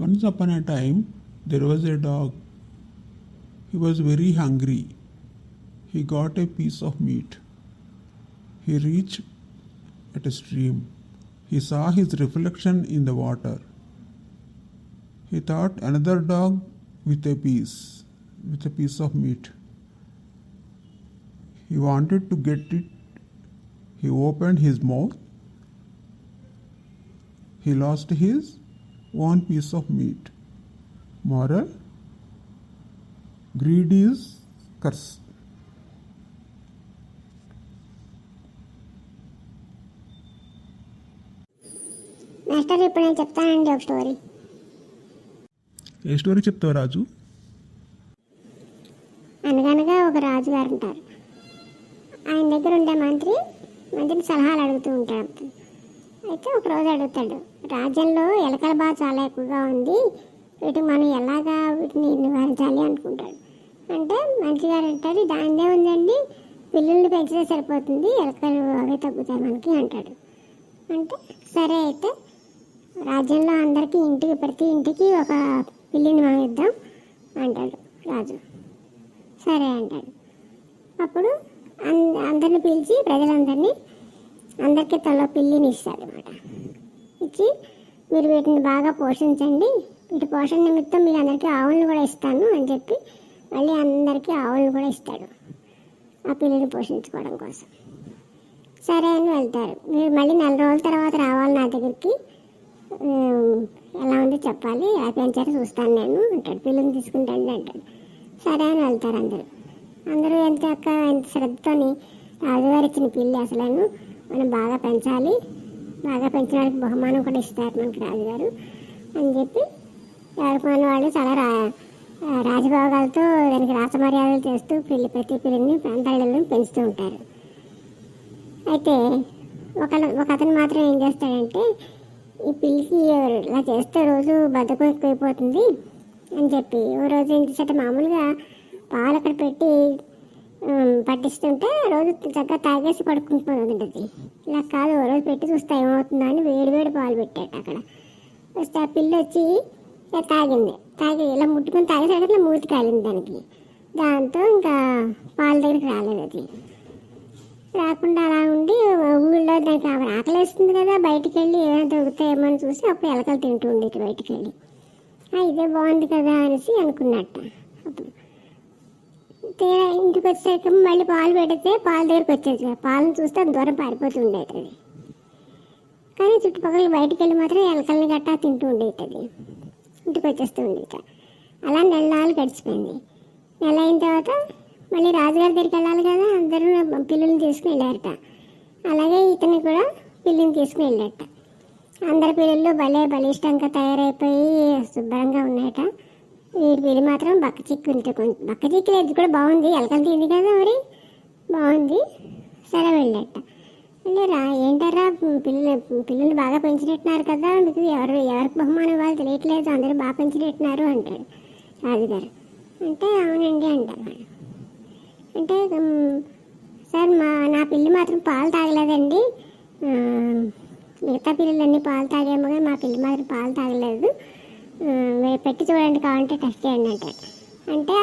Once upon a time, there was a dog. He was very hungry. He got a piece of meat. He reached at a stream. He saw his reflection in the water. He thought another dog with a piece of meat. He wanted to get it. He opened his mouth. He lost his own piece of meat. Moral: greed is curse. Master ఇప్పుడు నేను చెప్తానండి ఒక story. ఏ story చెప్తావు రాజు? అనగనగా ఒక రాజుగారు ఉంటారు. ఆయన దగ్గర ఉండే మంత్రిని సలహాలు అడుగుతూ ఉంటాడు. అయితే ఒకరోజు అడుగుతాడు, రాజ్యంలో ఎలకల బాధ చాలా ఎక్కువగా ఉంది, వీటికి మనం ఎలాగా వీటిని నివారించాలి అనుకుంటాడు. అంటే మంత్రి గారు అంటాడు, దానిదే ఉందండి, పిల్లుల్ని పెంచితే సరిపోతుంది, ఎలకలు అవి తగ్గుతాయి మనకి అంటాడు. అంటే సరే అయితే రాజ్యంలో అందరికీ ప్రతి ఇంటికి ఒక పిల్లిని మనం ఇద్దాం అంటాడు రాజు. సరే అంటాడు. అప్పుడు అందరిని పిలిచి అందరికీ తలో పిల్లిని ఇస్తాడు అన్నమాట. ఇచ్చి మీరు వీటిని బాగా పోషించండి, వీటి పోషణ నిమిత్తం మీకు అందరికీ ఆవులను కూడా ఇస్తాను అని చెప్పి మళ్ళీ అందరికీ ఆవులను కూడా ఇస్తాడు ఆ పిల్లిని పోషించుకోవడం కోసం. సరే అని వెళ్తారు. మీరు మళ్ళీ 4 రోజుల తర్వాత రావాలి నా దగ్గరికి, ఎలా ఉందో చెప్పాలి, ఆ పెంచారు చూస్తాను నేను అంటాడు. పిల్లిని తీసుకుంటాను అంటాడు. సరే అని వెళ్తారు అందరూ ఎంత శ్రద్ధతోని రాజుగారు ఇచ్చిన పిల్లి అసలను మనం బాగా పెంచాలి, బాగా పెంచిన వాళ్ళకి బహుమానం కూడా ఇస్తారు మనకి రాజుగారు అని చెప్పి ఎవరికి వాళ్ళు చాలా రాజభోగాలతో దానికి రాసమర్యాదలు చేస్తూ ప్రతి పిల్లిని ప్రాంతాలలో పెంచుతూ ఉంటారు. అయితే ఒక అతను మాత్రం ఏం చేస్తాడంటే, ఈ పిల్లికి ఇలా చేస్తే రోజు బద్ధకం ఎక్కువైపోతుంది అని చెప్పి ఓ రోజు ఏం చేస్తే మామూలుగా పాలు అక్కడ పెట్టి పట్టిస్తుంటే రోజు చక్కగా తాగేసి పడుకుంటుంది. ఇలా కాదు, ఓ రోజు పెట్టి చూస్తే ఏమవుతుందో అని వేడి పాలు పెట్టాడు అక్కడ. వస్తే ఆ పిల్లి వచ్చి తాగి ఇలా ముట్టుకొని తాగేసరికి ఇట్లా మూతి కాలింది దానికి. దాంతో ఇంకా పాల దగ్గరికి రాలేదు. అది రాకుండా అలా ఉండి ఊళ్ళో దానికి ఆకలి వేస్తుంది కదా, బయటికి వెళ్ళి ఏమైనా దొరుకుతాయేమో అని చూసి అప్పుడు ఎలకలు తింటూ ఉండేది బయటికి వెళ్ళి. ఇదే బాగుంది కదా అనేసి అనుకున్నట్ట. అప్పుడు తీరా ఇంటికి వచ్చాక మళ్ళీ పాలు పెడితే పాల దగ్గరికి వచ్చేది, పాలను చూస్తే దూరం పారిపోతుండేది అది. కానీ చుట్టుపక్కల బయటికి వెళ్ళి మాత్రం ఎలకల్ని గట్టా తింటూ ఉండేది, ఇంటికి వచ్చేస్తూ ఉండేది. అలా నెలలు గడిచిపోయింది. నెల అయిన తర్వాత మళ్ళీ రాజుగారి దగ్గరికి వెళ్ళాలి కదా, అందరూ పిల్లుని తీసుకుని వెళ్ళారట. అలాగే ఇతను కూడా పిల్లిని తీసుకుని వెళ్ళారట. అందరి పిల్లలు బలిష్టంగా తయారైపోయి శుభ్రంగా ఉన్నాయట. వీడి పిల్లి మాత్రం బక్కచిక్కు లేదు కూడా బాగుంది, ఎలకలు తింది కదా మరి బాగుంది. సరే వెళ్ళాట. ఏంటారా పిల్లల్ని బాగా పెంచినట్టున్నారు కదా, మీకు ఎవరికి బహుమానం ఇవ్వాలి తెలియట్లేదు, అందరూ బాగా పెంచినట్టున్నారు అంటాడు రాజుగారు. అంటే అవునండి అంటారు. అంటే సార్ నా పిల్లి మాత్రం పాలు తాగలేదండి, మిగతా పిల్లలన్నీ పాలు తాగేమో కానీ మా పిల్లి మాత్రం పాలు తాగలేదు, పెట్టి చూడండి కావాలంటే టెస్ట్ చేయండి అంటాడు. అంటే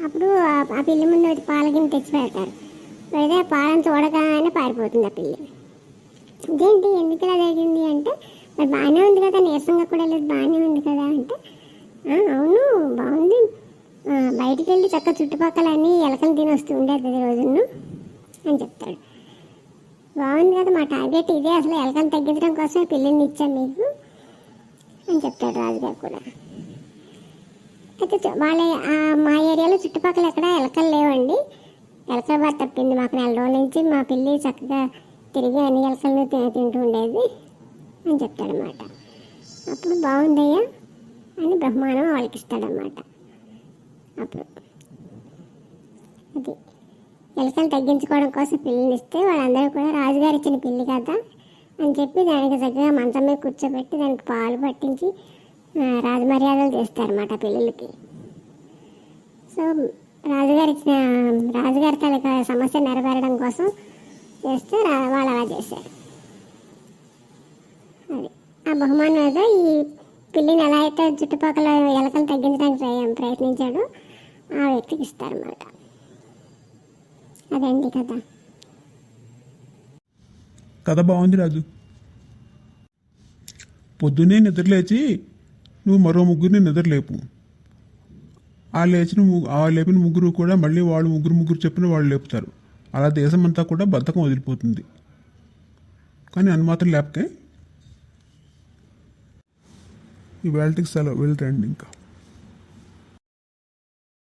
అప్పుడు ఆ పిల్లి ముందు వచ్చి పాల గిన్నె తెచ్చి పెడతారు. పెడితే పాలను చూడగానే పారిపోతుంది ఆ పిల్లి. ఇదేంటి ఎందుకు ఇలా జరిగింది అంటే, మరి బాగానే ఉంది కదా, నీరసంగా కూడా లేదు, బాగానే ఉంది కదా అంటే, అవును బాగుంది, బయటికి వెళ్ళి చక్క చుట్టుపక్కల అన్నీ ఎలకలు తిని వస్తూ ఉండేది రోజును అని చెప్తాడు. బాగుంది కదా, మా టార్గెట్ ఇదే, అసలు ఎలకలు తగ్గించడం కోసమే పిల్లిని ఇచ్చాం మీకు అని చెప్తాడు రాజుగారు కూడా. అయితే మా ఏరియాలో చుట్టుపక్కల ఎక్కడ ఎలకలు లేవండి, ఎలకల బాధ తప్పింది మాకు 4 రోజుల నుంచి, మా పిల్లి చక్కగా తిరిగి అన్ని ఎలకలను తింటూ ఉండేది అని చెప్తాడనమాట. అప్పుడు బాగుందయ్యా అని బహుమానం వాళ్ళకి ఇస్తాడనమాట. అప్పుడు అది ఎలకలు తగ్గించుకోవడం కోసం పిల్లిని ఇస్తే వాళ్ళందరూ కూడా రాజుగారు ఇచ్చిన పిల్లి కదా అని చెప్పి దానికి చక్కగా మంచం మీద కూర్చోబెట్టి దానికి పాలు పట్టించి రాజమర్యాదలు చేస్తారన్నమాట పిల్లలకి. సో రాజుగారి తన సమస్య నెరవేరడం కోసం చేస్తే వాళ్ళు అలా చేశారు. అది ఆ బహుమానం ఏదో పిల్లిని ఎలా అయితే చుట్టుపక్కల ఎలకలు తగ్గించడానికి ప్రయత్నించాడో ఆ వ్యక్తికి ఇస్తారన్నమాట. అదండి కథ. కథ బాగుంది రాజు. పొద్దున్నే నిద్రలేచి నువ్వు మరో ముగ్గురిని నిద్రలేపు. ఆ లేపిన ముగ్గురు కూడా మళ్ళీ వాళ్ళు ముగ్గురు చెప్పిన వాళ్ళు లేపుతారు. అలా దేశం అంతా కూడా బద్ధకం వదిలిపోతుంది. కానీ అని మాత్రం లేపకే. ఈ వేళటికి సెలవు, వెళ్ళరండి ఇంకా.